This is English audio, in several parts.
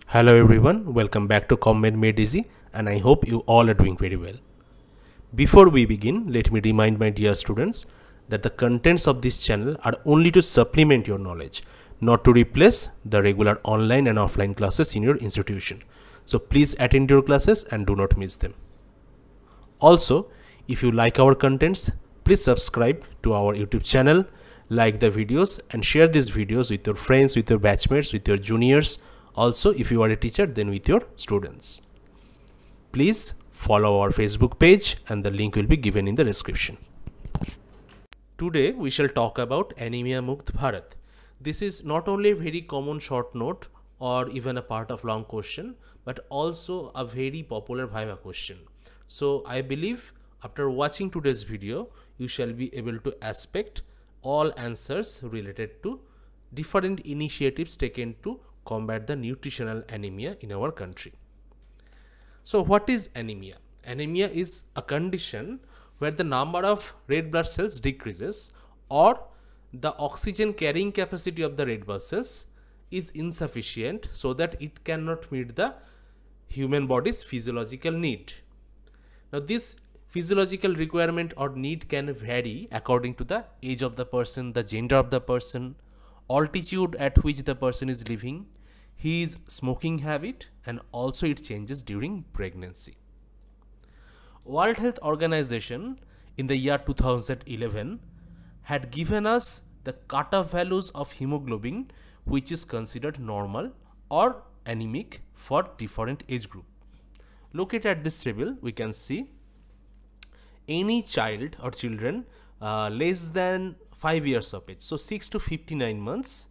Hello everyone, welcome back to Comment Made Easy, and I hope you all are doing very well. Before we begin, let me remind my dear students that the contents of this channel are only to supplement your knowledge, not to replace the regular online and offline classes in your institution. So please attend your classes and do not miss them. Also, if you like our contents, please subscribe to our YouTube channel, like the videos and share these videos with your friends, with your batchmates, with your juniors. Also, if you are a teacher, then with your students. Please follow our Facebook page and the link will be given in the description. Today we shall talk about Anaemia Mukt Bharat. This is not only a very common short note or even a part of long question, but also a very popular Viva question. So I believe after watching today's video, you shall be able to aspect all answers related to different initiatives taken to combat the nutritional anemia in our country. So what is anemia? Anemia is a condition where the number of red blood cells decreases or the oxygen carrying capacity of the red blood cells is insufficient so that it cannot meet the human body's physiological need. Now this physiological requirement or need can vary according to the age of the person, the gender of the person, altitude at which the person is living, his smoking habit, and also it changes during pregnancy. World Health Organization in the year 2011 had given us the cutoff values of hemoglobin which is considered normal or anemic for different age group. Look at this table, we can see any child or children less than 5 years of age, so 6 to 59 months,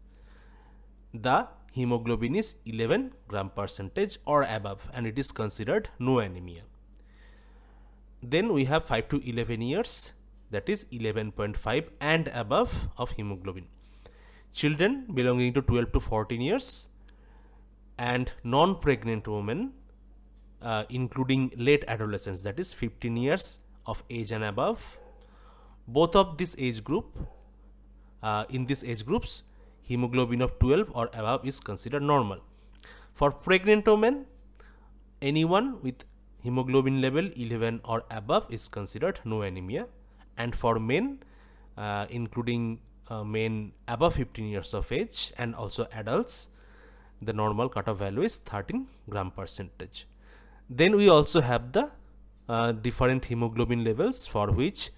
the hemoglobin is 11 gram percentage or above and it is considered no anemia. Then we have 5 to 11 years, that is 11.5 and above of hemoglobin. Children belonging to 12 to 14 years and non-pregnant women including late adolescents, that is 15 years of age and above. Both of this age group, in these age groups, hemoglobin of 12 or above is considered normal. For pregnant women, anyone with hemoglobin level 11 or above is considered no anemia, and for men including men above 15 years of age and also adults, the normal cutoff value is 13 gram percentage. Then we also have the different hemoglobin levels for which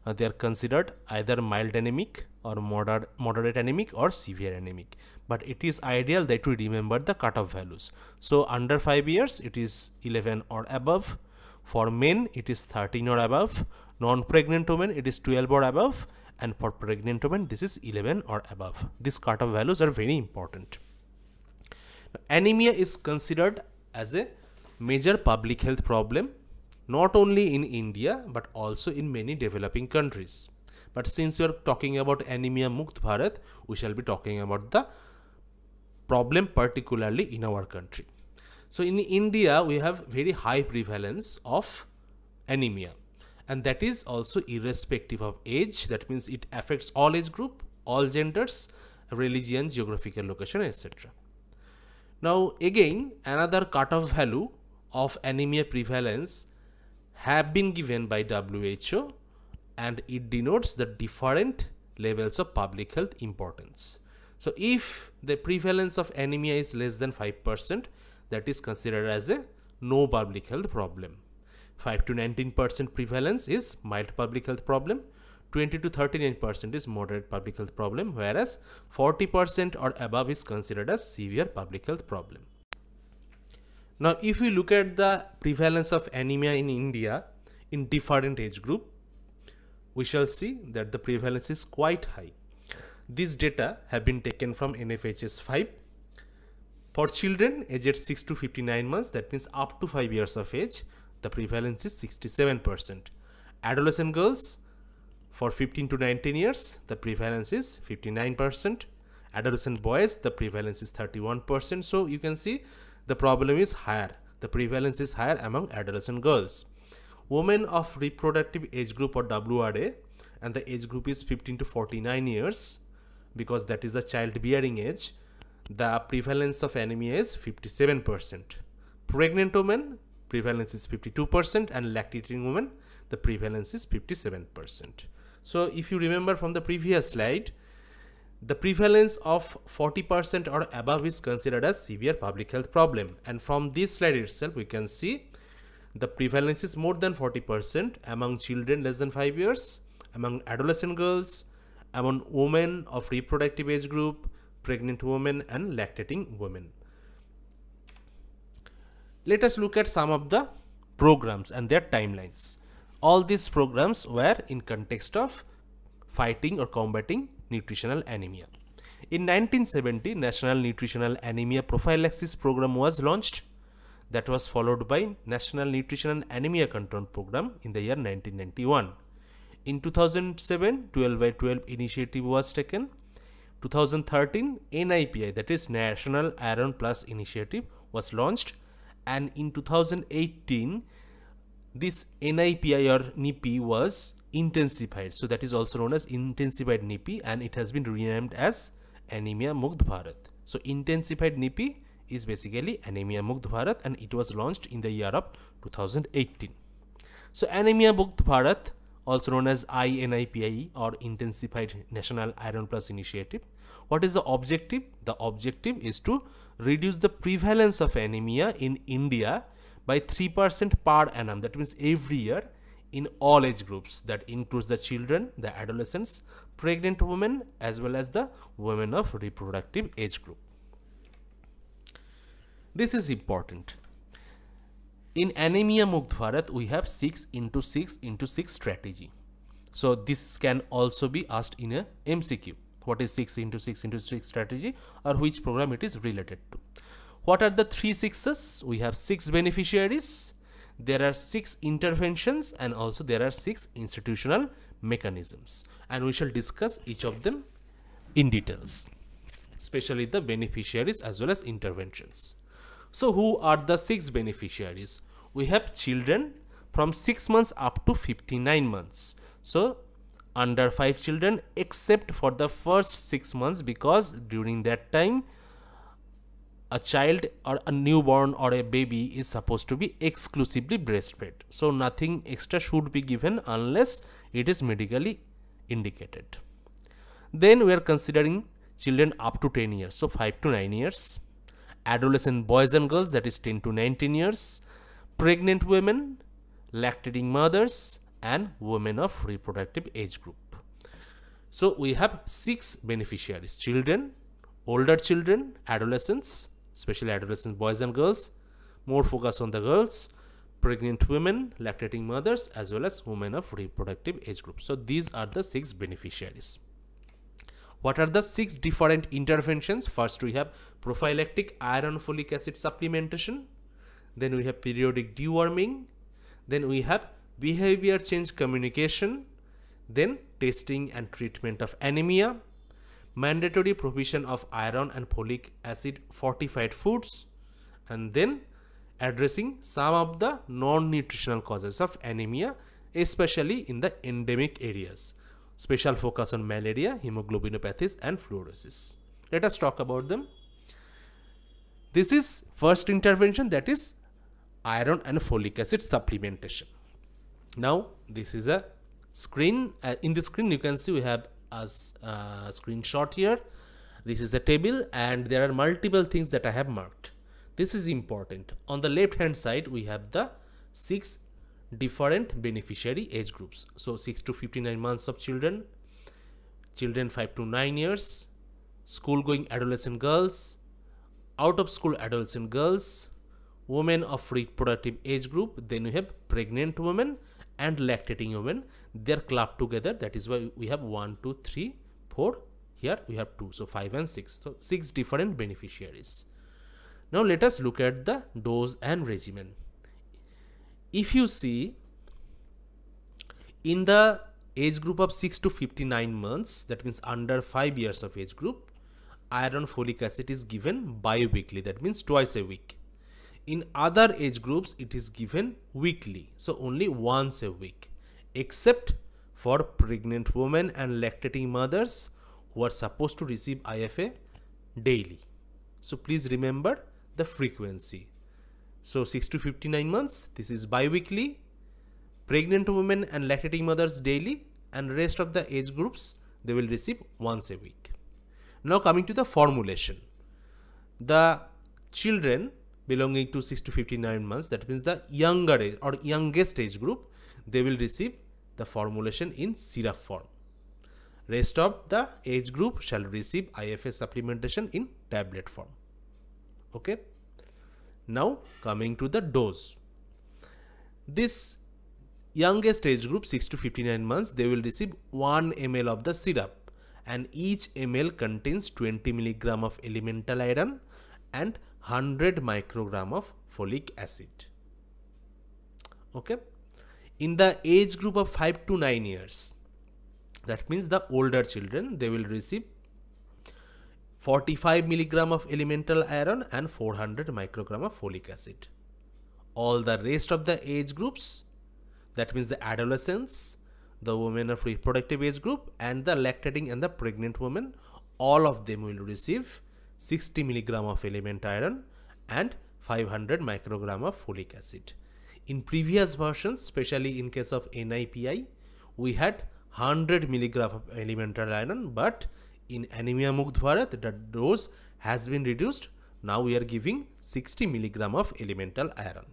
they are considered either mild anemic or moderate anemic or severe anemic, but it is ideal that we remember the cutoff values. So under 5 years it is 11 or above, for men it is 13 or above, non-pregnant women it is 12 or above, and for pregnant women this is 11 or above. These cutoff values are very important. Anemia is considered as a major public health problem not only in India but also in many developing countries. But since we are talking about Anaemia Mukt Bharat, we shall be talking about the problem particularly in our country. So in India we have very high prevalence of anemia, and that is also irrespective of age. That means it affects all age group, all genders, religion, geographical location, etc. Now again, another cutoff value of anemia prevalence have been given by WHO, and it denotes the different levels of public health importance. So if the prevalence of anemia is less than 5%, that is considered as a no public health problem. 5 to 19% prevalence is mild public health problem, 20 to 39% is moderate public health problem, whereas 40% or above is considered as severe public health problem. Now if we look at the prevalence of anemia in India in different age group, we shall see that the prevalence is quite high. These data have been taken from NFHS 5. For children aged 6 to 59 months, that means up to 5 years of age, the prevalence is 67%. Adolescent girls for 15 to 19 years, the prevalence is 59%. Adolescent boys, the prevalence is 31%. So you can see the problem is higher. The prevalence is higher among adolescent girls. Women of reproductive age group or WRA, and the age group is 15 to 49 years because that is the childbearing age, the prevalence of anemia is 57%. Pregnant women, prevalence is 52%, and lactating women, the prevalence is 57%. So if you remember from the previous slide, the prevalence of 40% or above is considered as severe public health problem, and from this slide itself we can see the prevalence is more than 40% among children less than 5 years, among adolescent girls, among women of reproductive age group, pregnant women, and lactating women. Let us look at some of the programs and their timelines. All these programs were in context of fighting or combating nutritional anemia. In 1970, National Nutritional Anemia Prophylaxis Program was launched. That was followed by National Nutrition and Anemia Control Program in the year 1991. In 2007, 12 by 12 initiative was taken. 2013, NIPI, that is National Iron Plus Initiative, was launched, and in 2018 this NIPI or NIPI was intensified, so that is also known as Intensified NIPI, and it has been renamed as Anaemia Mukt Bharat. So Intensified NIPI is basically Anaemia Mukt Bharat, and it was launched in the year of 2018. So Anaemia Mukt Bharat, also known as I-NIPI or Intensified National Iron Plus Initiative. What is the objective? The objective is to reduce the prevalence of anemia in India by 3% per annum. That means every year in all age groups. That includes the children, the adolescents, pregnant women, as well as the women of reproductive age group. This is important. In Anaemia Mukt Bharat, we have 6x6x6 strategy. So this can also be asked in a MCQ. What is 6x6x6 strategy, or which program it is related to? What are the 3 6s? We have 6 beneficiaries, there are 6 interventions, and also there are 6 institutional mechanisms. And we shall discuss each of them in details, especially the beneficiaries as well as interventions. So who are the 6 beneficiaries? We have children from 6 months up to 59 months. So under 5 children, except for the first 6 months, because during that time a child or a newborn or a baby is supposed to be exclusively breastfed. So nothing extra should be given unless it is medically indicated. Then we are considering children up to 10 years, so 5 to 9 years. Adolescent boys and girls, that is 10 to 19 years, pregnant women, lactating mothers, and women of reproductive age group. So we have 6 beneficiaries: children, older children, adolescents, especially adolescent boys and girls, more focus on the girls, pregnant women, lactating mothers, as well as women of reproductive age group. So these are the 6 beneficiaries. What are the 6 different interventions? First, we have prophylactic iron folic acid supplementation. Then we have periodic deworming. Then we have behavior change communication. Then testing and treatment of anemia. Mandatory provision of iron and folic acid fortified foods. And then addressing some of the non-nutritional causes of anemia, especially in the endemic areas. Special focus on malaria, hemoglobinopathies, and fluorosis. Let us talk about them. This is first intervention, that is iron and folic acid supplementation. Now this is a screen. In the screen you can see we have a screenshot here. This is the table, and there are multiple things that I have marked. This is important. On the left hand side we have the 6 different beneficiary age groups. So 6 to 59 months of children, children 5 to 9 years, school going adolescent girls, out of school adolescent girls, women of reproductive age group, then we have pregnant women and lactating women. They are clubbed together. That is why we have 1, 2, 3, 4. Here we have 2. So 5 and 6. So 6 different beneficiaries. Now let us look at the dose and regimen. If you see, in the age group of 6 to 59 months, that means under 5 years of age group, iron folic acid is given bi-weekly, that means twice a week. In other age groups, it is given weekly, so only once a week, except for pregnant women and lactating mothers who are supposed to receive IFA daily. So please remember the frequency. So 6 to 59 months, this is bi-weekly, pregnant women and lactating mothers daily, and rest of the age groups they will receive once a week. Now coming to the formulation. The children belonging to 6 to 59 months, that means the younger age or youngest age group, they will receive the formulation in syrup form. Rest of the age group shall receive IFA supplementation in tablet form. Okay. Now coming to the dose. This youngest age group 6 to 59 months, they will receive 1 ml of the syrup, and each ml contains 20 milligram of elemental iron and 100 microgram of folic acid. Okay. In the age group of 5 to 9 years, that means the older children, they will receive 45 milligram of elemental iron and 400 microgram of folic acid. All the rest of the age groups, that means the adolescents, the women of reproductive age group, and the lactating and the pregnant women, all of them will receive 60 milligram of elemental iron and 500 microgram of folic acid. In previous versions, especially in case of NIPI, we had 100 milligram of elemental iron, but in Anaemia Mukt Bharat, the dose has been reduced. Now we are giving 60 milligram of elemental iron.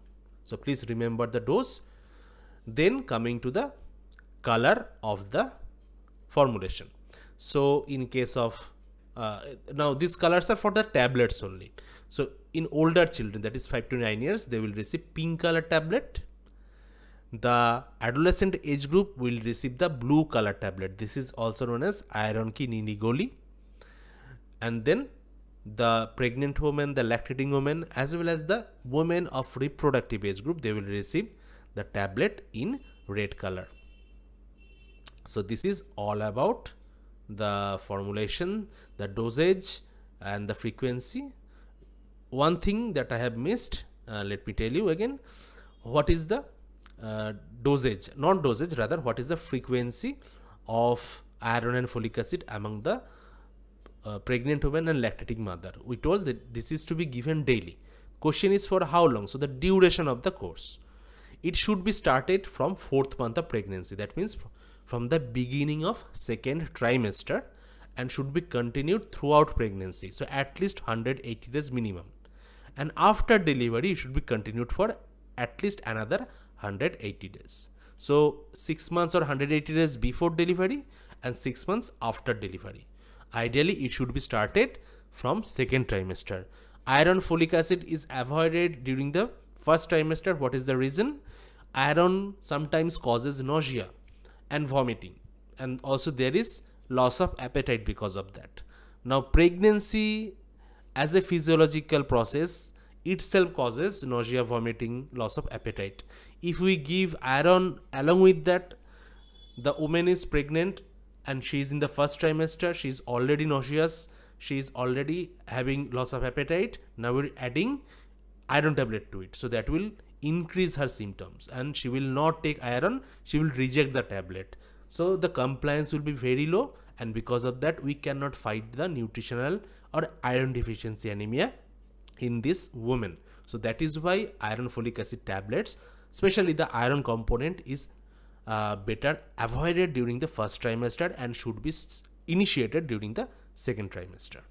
So please remember the dose. Then coming to the color of the formulation. So in case of now these colors are for the tablets only. So in older children, that is 5 to 9 years, they will receive pink color tablet. The adolescent age group will receive the blue color tablet. This is also known as iron ki nini goli. And then the pregnant women, the lactating women, as well as the women of reproductive age group, they will receive the tablet in red color. So this is all about the formulation, the dosage and the frequency. One thing that I have missed, let me tell you again, what is the dosage, not dosage, rather what is the frequency of iron and folic acid among the pregnant women and lactating mother. We told that this is to be given daily. Question is for how long? So the duration of the course. It should be started from 4th month of pregnancy. That means from the beginning of 2nd trimester, and should be continued throughout pregnancy. So at least 180 days minimum. And after delivery, it should be continued for at least another 180 days. So 6 months or 180 days before delivery and 6 months after delivery. Ideally, it should be started from 2nd trimester. Iron folic acid is avoided during the 1st trimester. What is the reason? Iron sometimes causes nausea and vomiting, and also there is loss of appetite because of that. Now pregnancy as a physiological process itself causes nausea, vomiting, loss of appetite. If we give iron along with that, the woman is pregnant and she is in the 1st trimester, she is already nauseous, she is already having loss of appetite. Now we're adding iron tablet to it, so that will increase her symptoms, and she will not take iron, she will reject the tablet. So the compliance will be very low, and because of that we cannot fight the nutritional or iron deficiency anemia in this woman. So that is why iron folic acid tablets, especially the iron component, is better avoided during the 1st trimester and should be initiated during the 2nd trimester.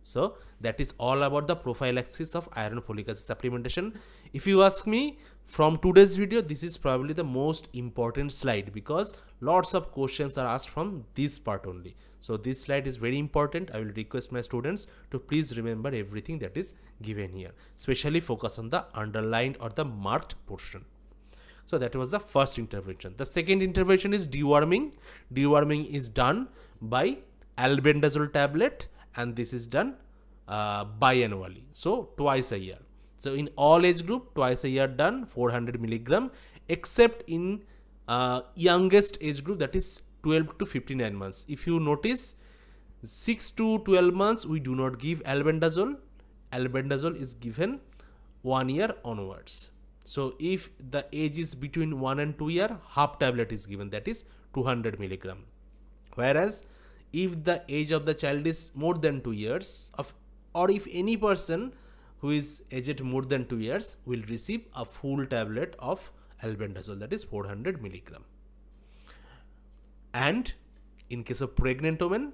So that is all about the prophylaxis of iron folic acid supplementation. If you ask me, from today's video, this is probably the most important slide, because lots of questions are asked from this part only. So this slide is very important. I will request my students to please remember everything that is given here, especially focus on the underlined or the marked portion. So that was the first intervention. The second intervention is deworming. Deworming is done by albendazole tablet, and this is done biannually, so twice a year. So in all age group, twice a year done, 400 milligram, except in youngest age group, that is 12 to 59 months. If you notice, 6 to 12 months we do not give albendazole. Albendazole is given 1 year onwards. So if the age is between 1 and 2 year, half tablet is given, that is 200 milligram. Whereas if the age of the child is more than 2 years of or if any person who is aged more than 2 years will receive a full tablet of albendazole, that is 400 milligram. And in case of pregnant women,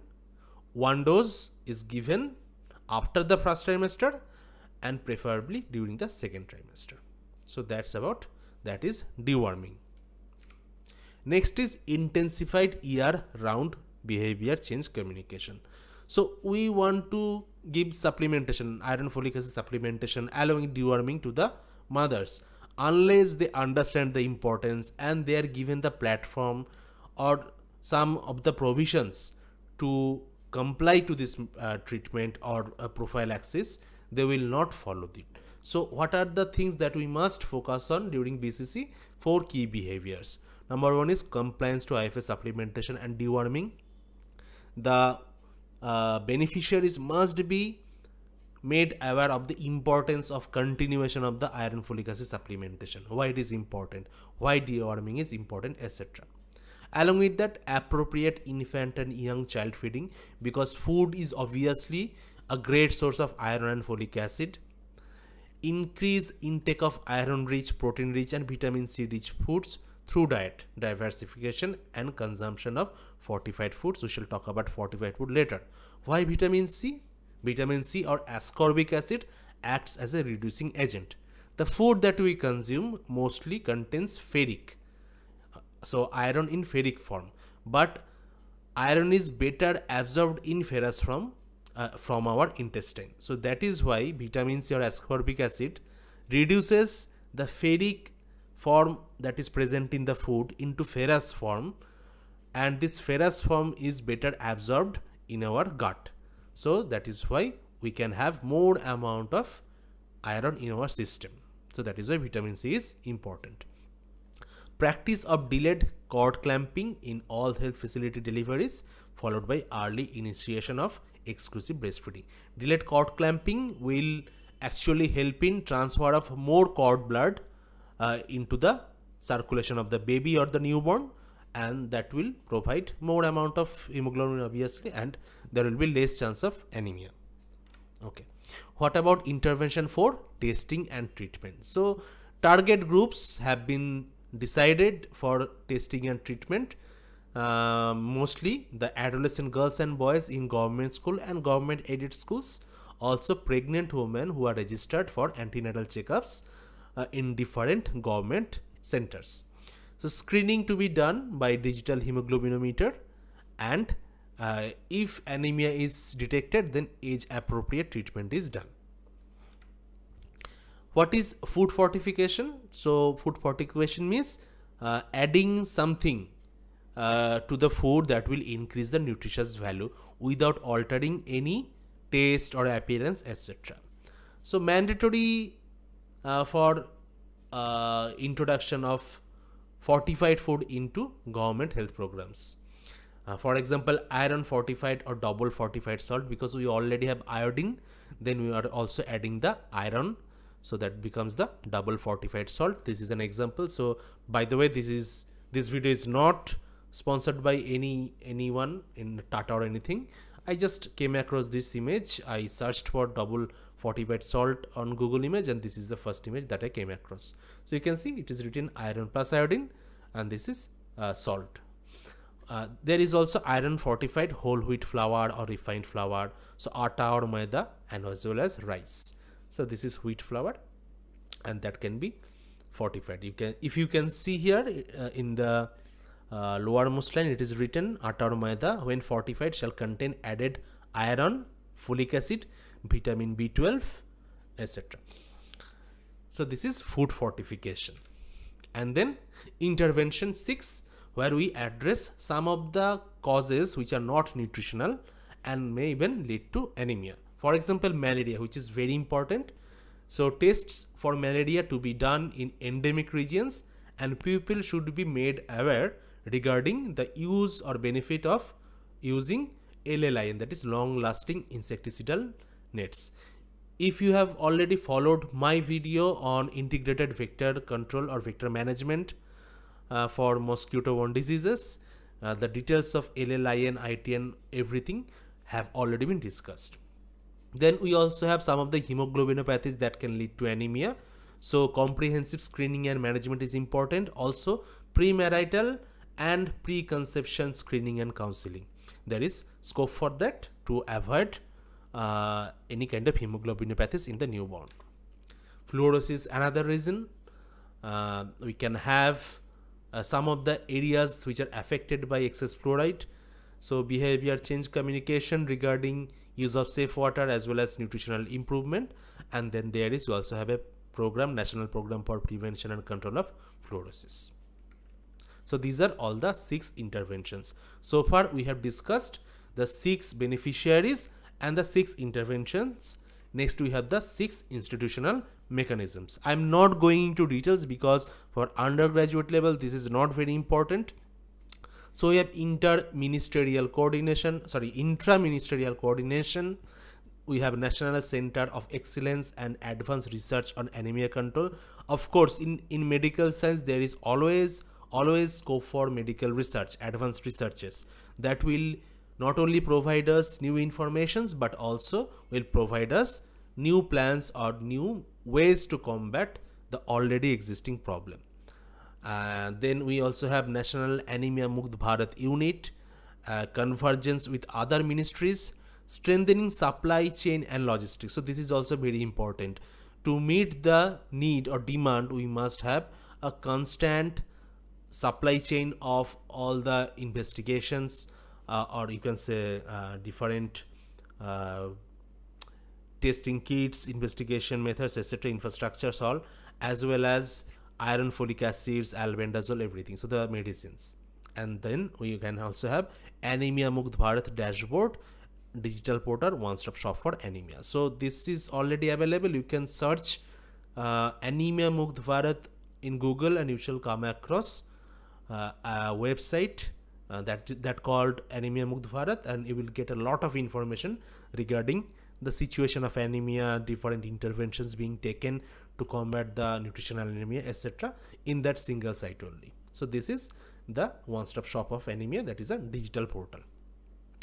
one dose is given after the first trimester and preferably during the second trimester. So that is deworming. Next is intensified year-round behavior change communication. So we want to give supplementation, iron folic acid supplementation, allowing deworming to the mothers, unless they understand the importance and they are given the platform or some of the provisions to comply to this treatment or prophylaxis, they will not follow it. So what are the things that we must focus on during BCC? 4 key behaviors. Number 1 is compliance to IFA supplementation and deworming. The beneficiaries must be made aware of the importance of continuation of the iron folic acid supplementation, why it is important, why deworming is important, etc. Along with that, appropriate infant and young child feeding, because food is obviously a great source of iron and folic acid. Increase intake of iron rich, protein rich and vitamin C rich foods through diet diversification and consumption of fortified foods. We shall talk about fortified food later. Why vitamin C? Vitamin C or ascorbic acid acts as a reducing agent. The food that we consume mostly contains ferric, so iron in ferric form, but iron is better absorbed in ferrous from our intestine. So that is why vitamin C or ascorbic acid reduces the ferric form that is present in the food into ferrous form, and this ferrous form is better absorbed in our gut. So that is why we can have more amount of iron in our system. So that is why vitamin C is important. Practice of delayed cord clamping in all health facility deliveries, followed by early initiation of exclusive breastfeeding. Delayed cord clamping will actually help in transfer of more cord blood into the circulation of the baby or the newborn, and that will provide more amount of hemoglobin obviously, and there will be less chance of anemia. Okay, what about intervention for testing and treatment? So target groups have been decided for testing and treatment, mostly the adolescent girls and boys in government school and government aided schools, also pregnant women who are registered for antenatal checkups in different government centers. So screening to be done by digital hemoglobinometer, and if anemia is detected, then age appropriate treatment is done. What is food fortification? So food fortification means adding something to the food that will increase the nutritious value without altering any taste or appearance, etc. So mandatory for introduction of fortified food into government health programs. For example, iron fortified or double fortified salt, because we already have iodine, then we are also adding the iron, so that becomes the double fortified salt. This is an example. So by the way, this video is not sponsored by anyone in Tata or anything. I just came across this image. I searched for double fortified salt on Google image, and this is the first image that I came across. So you can see it is written iron plus iodine, and this is salt. There is also iron fortified whole wheat flour or refined flour, so atta or maida, and as well as rice. So this is wheat flour, and that can be fortified. If you can see here in the lowermost line, it is written atta or maida when fortified shall contain added iron, folic acid, vitamin B12, etc. So this is food fortification. And then intervention 6, where we address some of the causes which are not nutritional and may even lead to anemia. For example, malaria, which is very important. So tests for malaria to be done in endemic regions, and people should be made aware regarding the use or benefit of using LLIN, that is long lasting insecticidal nets. If you have already followed my video on integrated vector control or vector management for mosquito-borne diseases, the details of LLIN, ITN, everything have already been discussed. Then we also have some of the hemoglobinopathies that can lead to anemia. So comprehensive screening and management is important. Also premarital and preconception screening and counseling. There is scope for that to avoid any kind of hemoglobinopathies in the newborn. Fluorosis, another reason. We can have some of the areas which are affected by excess fluoride. So behavior change, communication regarding use of safe water as well as nutritional improvement. And then there is, we also have a program, national program for prevention and control of fluorosis. So these are all the 6 interventions. So far we have discussed the 6 beneficiaries and the 6 interventions. Next we have the 6 institutional mechanisms. I am not going into details because for undergraduate level this is not very important. So we have intraministerial coordination. We have National Center of Excellence and Advanced Research on Anemia Control. Of course, in medical science there is always scope for medical research, advanced researches that will not only provide us new informations but also will provide us new plans or new ways to combat the already existing problem. Then we also have National Anaemia Mukt Bharat unit, convergence with other ministries, strengthening supply chain and logistics. So this is also very important. To meet the need or demand, we must have a constant supply chain of all the investigations, or you can say different testing kits, investigation methods, etc., infrastructures, all, as well as iron, folic acids, albendazole, everything. So the medicines. And then we can also have Anaemia Mukt Bharat dashboard, digital portal, one-stop shop for anemia. So this is already available. You can search Anaemia Mukt Bharat in Google and you shall come across a website that called Anaemia Mukt Bharat, and you will get a lot of information regarding the situation of anemia, different interventions being taken to combat the nutritional anemia, etc., in that single site only. So this is the one-stop shop of anemia, that is a digital portal.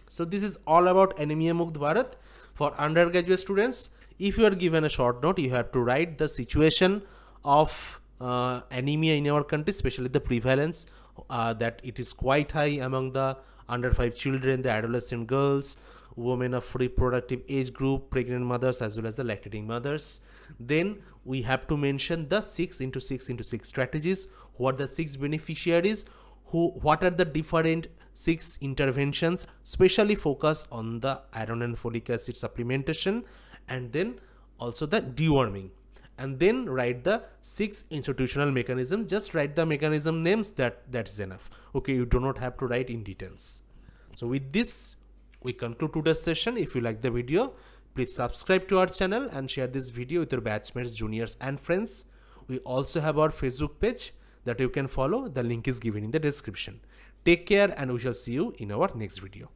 So this is all about Anaemia Mukt Bharat. For undergraduate students, if you are given a short note, you have to write the situation of anemia in our country, especially the prevalence, that it is quite high among the under 5 children, the adolescent girls, women of reproductive age group, pregnant mothers, as well as the lactating mothers. Then we have to mention the 6x6x6 strategies. Who are the 6 beneficiaries? What are the different 6 interventions, specially focus on the iron and folic acid supplementation, and then also the deworming. And then write the 6 institutional mechanisms. Just write the mechanism names, that's enough. Okay, you do not have to write in details. So with this we conclude today's session. If you like the video, please subscribe to our channel and share this video with your batchmates, juniors and friends. We also have our Facebook page that you can follow. The link is given in the description. Take care and we shall see you in our next video.